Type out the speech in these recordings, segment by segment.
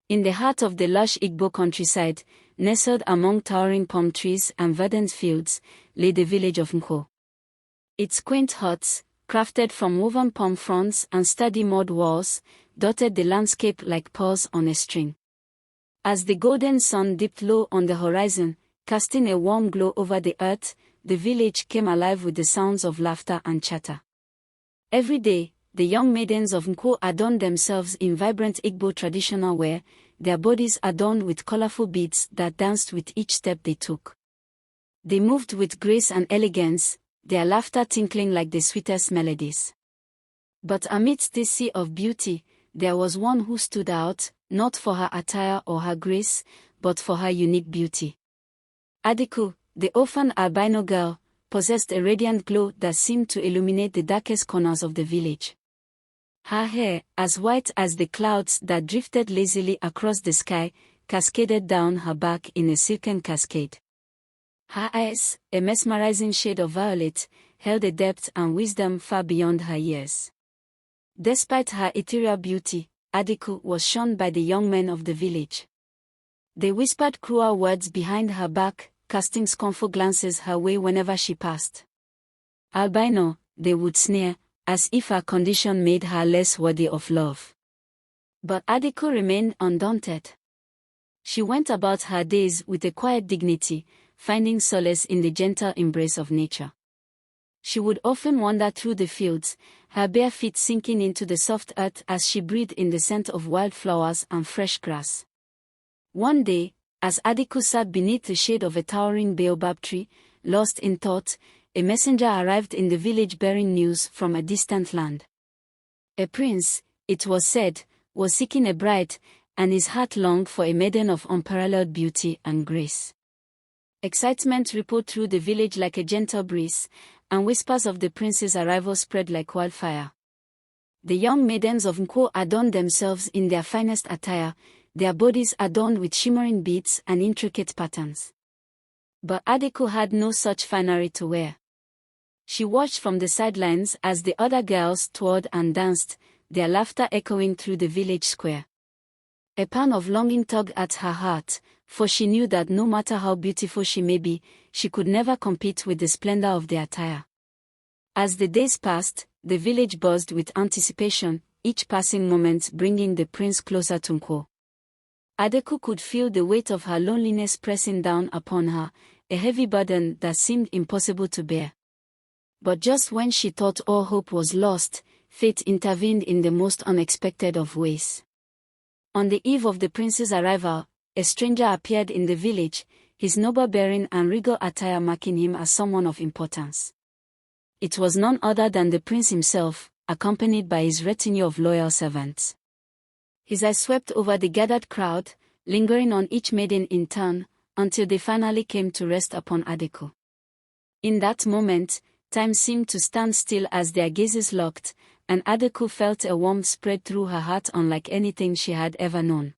In the heart of the lush Igbo countryside, nestled among towering palm trees and verdant fields, lay the village of Nko. Its quaint huts, crafted from woven palm fronds and sturdy mud walls, dotted the landscape like pearls on a string. As the golden sun dipped low on the horizon, casting a warm glow over the earth, the village came alive with the sounds of laughter and chatter. Every day, the young maidens of Nko adorned themselves in vibrant Igbo traditional wear, their bodies adorned with colorful beads that danced with each step they took. They moved with grace and elegance, their laughter tinkling like the sweetest melodies. But amidst this sea of beauty, there was one who stood out, not for her attire or her grace, but for her unique beauty. Adaku, the orphan albino girl, possessed a radiant glow that seemed to illuminate the darkest corners of the village. Her hair, as white as the clouds that drifted lazily across the sky, cascaded down her back in a silken cascade. Her eyes, a mesmerizing shade of violet, held a depth and wisdom far beyond her years. Despite her ethereal beauty, Adaku was shunned by the young men of the village. They whispered cruel words behind her back, casting scornful glances her way whenever she passed. Albino, they would sneer, as if her condition made her less worthy of love. But Adaku remained undaunted. She went about her days with a quiet dignity, finding solace in the gentle embrace of nature. She would often wander through the fields, her bare feet sinking into the soft earth as she breathed in the scent of wildflowers and fresh grass. One day, as Adaku sat beneath the shade of a towering baobab tree, lost in thought, a messenger arrived in the village bearing news from a distant land. A prince, it was said, was seeking a bride, and his heart longed for a maiden of unparalleled beauty and grace. Excitement rippled through the village like a gentle breeze, and whispers of the prince's arrival spread like wildfire. The young maidens of Nko adorned themselves in their finest attire, their bodies adorned with shimmering beads and intricate patterns. But Adaku had no such finery to wear. She watched from the sidelines as the other girls toured and danced, their laughter echoing through the village square. A pang of longing tugged at her heart, for she knew that no matter how beautiful she may be, she could never compete with the splendor of the attire. As the days passed, the village buzzed with anticipation, each passing moment bringing the prince closer to Nko. Adaku could feel the weight of her loneliness pressing down upon her, a heavy burden that seemed impossible to bear. But just when she thought all hope was lost, fate intervened in the most unexpected of ways. On the eve of the prince's arrival, a stranger appeared in the village, his noble bearing and regal attire marking him as someone of importance. It was none other than the prince himself, accompanied by his retinue of loyal servants. His eyes swept over the gathered crowd, lingering on each maiden in turn, until they finally came to rest upon Adaku. In that moment, time seemed to stand still as their gazes locked, and Adaku felt a warmth spread through her heart unlike anything she had ever known.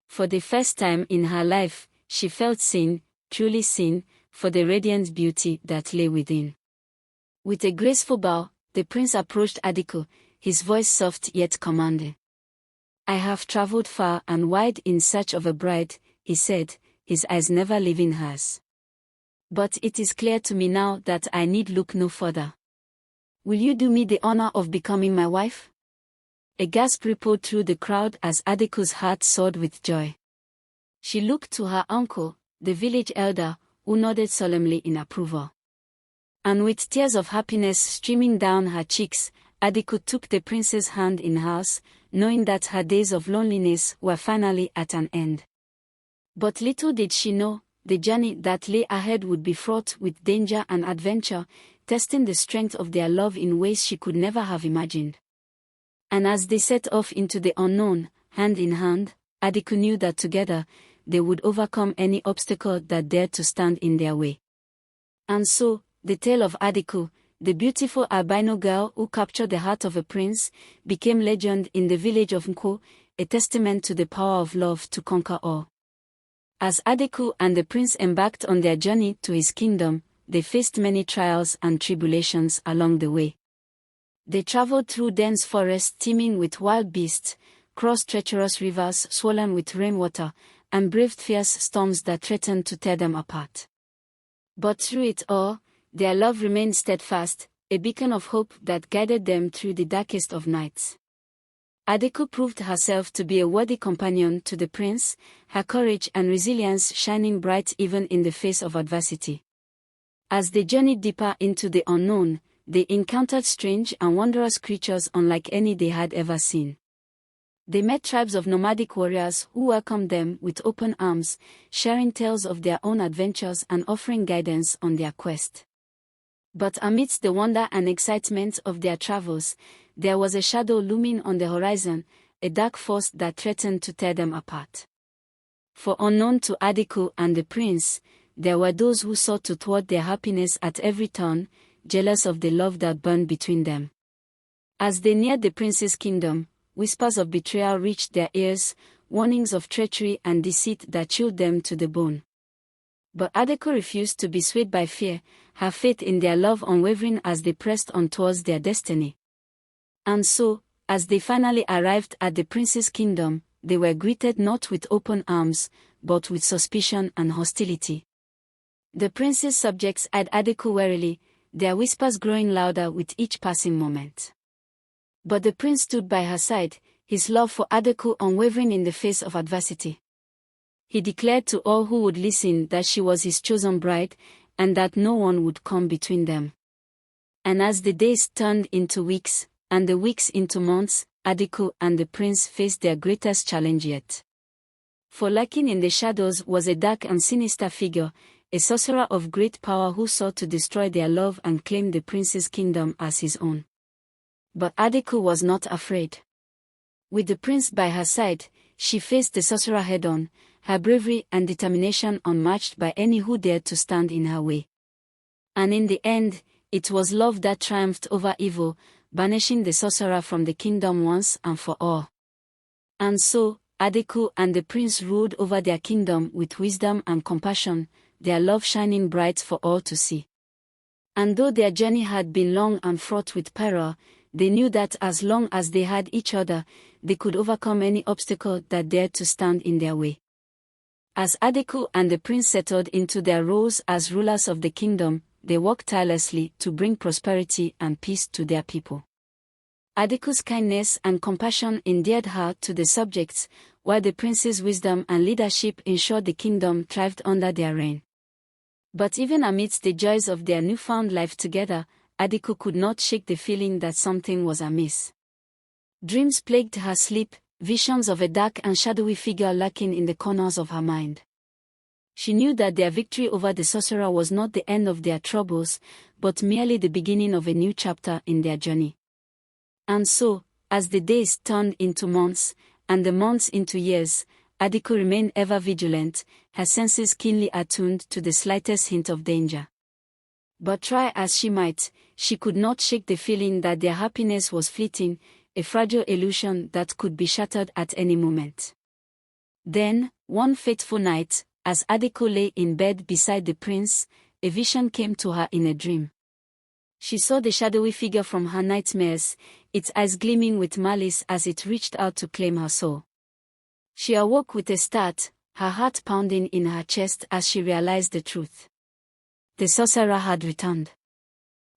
For the first time in her life, she felt seen, truly seen, for the radiant beauty that lay within. With a graceful bow, the prince approached Adaku, his voice soft yet commanding. "I have traveled far and wide in search of a bride," he said, his eyes never leaving hers. "But it is clear to me now that I need look no further. Will you do me the honor of becoming my wife?" A gasp rippled through the crowd as Adaku's heart soared with joy. She looked to her uncle, the village elder, who nodded solemnly in approval. And with tears of happiness streaming down her cheeks, Adaku took the prince's hand in hers, knowing that her days of loneliness were finally at an end. But little did she know, the journey that lay ahead would be fraught with danger and adventure, testing the strength of their love in ways she could never have imagined. And as they set off into the unknown, hand in hand, Adaku knew that together, they would overcome any obstacle that dared to stand in their way. And so, the tale of Adaku, the beautiful albino girl who captured the heart of a prince, became legend in the village of Nko, a testament to the power of love to conquer all. As Adaku and the prince embarked on their journey to his kingdom, they faced many trials and tribulations along the way. They traveled through dense forests teeming with wild beasts, crossed treacherous rivers swollen with rainwater, and braved fierce storms that threatened to tear them apart. But through it all, their love remained steadfast, a beacon of hope that guided them through the darkest of nights. Adaku proved herself to be a worthy companion to the prince, her courage and resilience shining bright even in the face of adversity. As they journeyed deeper into the unknown, they encountered strange and wondrous creatures unlike any they had ever seen. They met tribes of nomadic warriors who welcomed them with open arms, sharing tales of their own adventures and offering guidance on their quest. But amidst the wonder and excitement of their travels, there was a shadow looming on the horizon, a dark force that threatened to tear them apart. For unknown to Adaku and the prince, there were those who sought to thwart their happiness at every turn, jealous of the love that burned between them. As they neared the prince's kingdom, whispers of betrayal reached their ears, warnings of treachery and deceit that chilled them to the bone. But Adaku refused to be swayed by fear, her faith in their love unwavering as they pressed on towards their destiny. And so, as they finally arrived at the prince's kingdom, they were greeted not with open arms, but with suspicion and hostility. The prince's subjects eyed Adaku warily, their whispers growing louder with each passing moment. But the prince stood by her side, his love for Adaku unwavering in the face of adversity. He declared to all who would listen that she was his chosen bride, and that no one would come between them. And as the days turned into weeks, and the weeks into months, Adaku and the prince faced their greatest challenge yet. For lurking in the shadows was a dark and sinister figure, a sorcerer of great power who sought to destroy their love and claim the prince's kingdom as his own. But Adaku was not afraid. With the prince by her side, she faced the sorcerer head-on, her bravery and determination unmatched by any who dared to stand in her way. And in the end, it was love that triumphed over evil, banishing the sorcerer from the kingdom once and for all. And so, Adaku and the prince ruled over their kingdom with wisdom and compassion, their love shining bright for all to see. And though their journey had been long and fraught with peril, they knew that as long as they had each other, they could overcome any obstacle that dared to stand in their way. As Adaku and the prince settled into their roles as rulers of the kingdom, they worked tirelessly to bring prosperity and peace to their people. Adaku's kindness and compassion endeared her to the subjects, while the prince's wisdom and leadership ensured the kingdom thrived under their reign. But even amidst the joys of their newfound life together, Adaku could not shake the feeling that something was amiss. Dreams plagued her sleep, visions of a dark and shadowy figure lurking in the corners of her mind. She knew that their victory over the sorcerer was not the end of their troubles, but merely the beginning of a new chapter in their journey. And so, as the days turned into months, and the months into years, Adaku remained ever vigilant, her senses keenly attuned to the slightest hint of danger. But try as she might, she could not shake the feeling that their happiness was fleeting, a fragile illusion that could be shattered at any moment. Then, one fateful night, as Adaku lay in bed beside the prince, a vision came to her in a dream. She saw the shadowy figure from her nightmares, its eyes gleaming with malice as it reached out to claim her soul. She awoke with a start, her heart pounding in her chest as she realized the truth. The sorcerer had returned.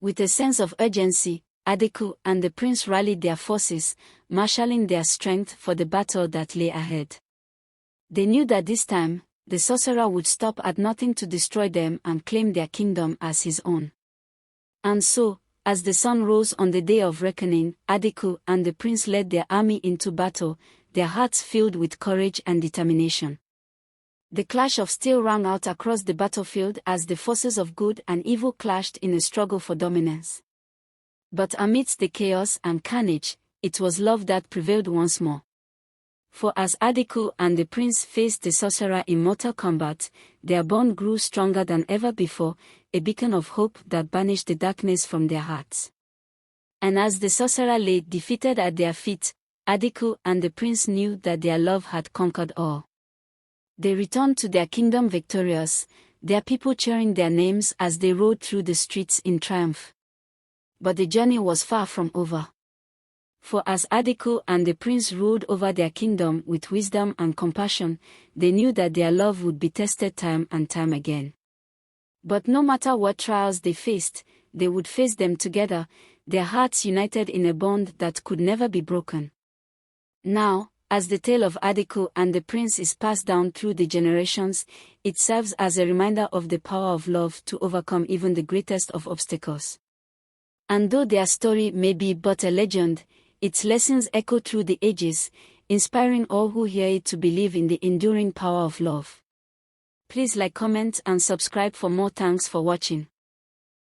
With a sense of urgency, Adaku and the prince rallied their forces, marshalling their strength for the battle that lay ahead. They knew that this time, the sorcerer would stop at nothing to destroy them and claim their kingdom as his own. And so, as the sun rose on the day of reckoning, Adaku and the prince led their army into battle, their hearts filled with courage and determination. The clash of steel rang out across the battlefield as the forces of good and evil clashed in a struggle for dominance. But amidst the chaos and carnage, it was love that prevailed once more. For as Adaku and the prince faced the sorcerer in mortal combat, their bond grew stronger than ever before, a beacon of hope that banished the darkness from their hearts. And as the sorcerer lay defeated at their feet, Adaku and the prince knew that their love had conquered all. They returned to their kingdom victorious, their people cheering their names as they rode through the streets in triumph. But the journey was far from over. For as Adaku and the prince ruled over their kingdom with wisdom and compassion, they knew that their love would be tested time and time again. But no matter what trials they faced, they would face them together, their hearts united in a bond that could never be broken. Now, as the tale of Adaku and the prince is passed down through the generations, it serves as a reminder of the power of love to overcome even the greatest of obstacles. And though their story may be but a legend, its lessons echo through the ages, inspiring all who hear it to believe in the enduring power of love. Please like, comment, and subscribe for more. Thanks for watching.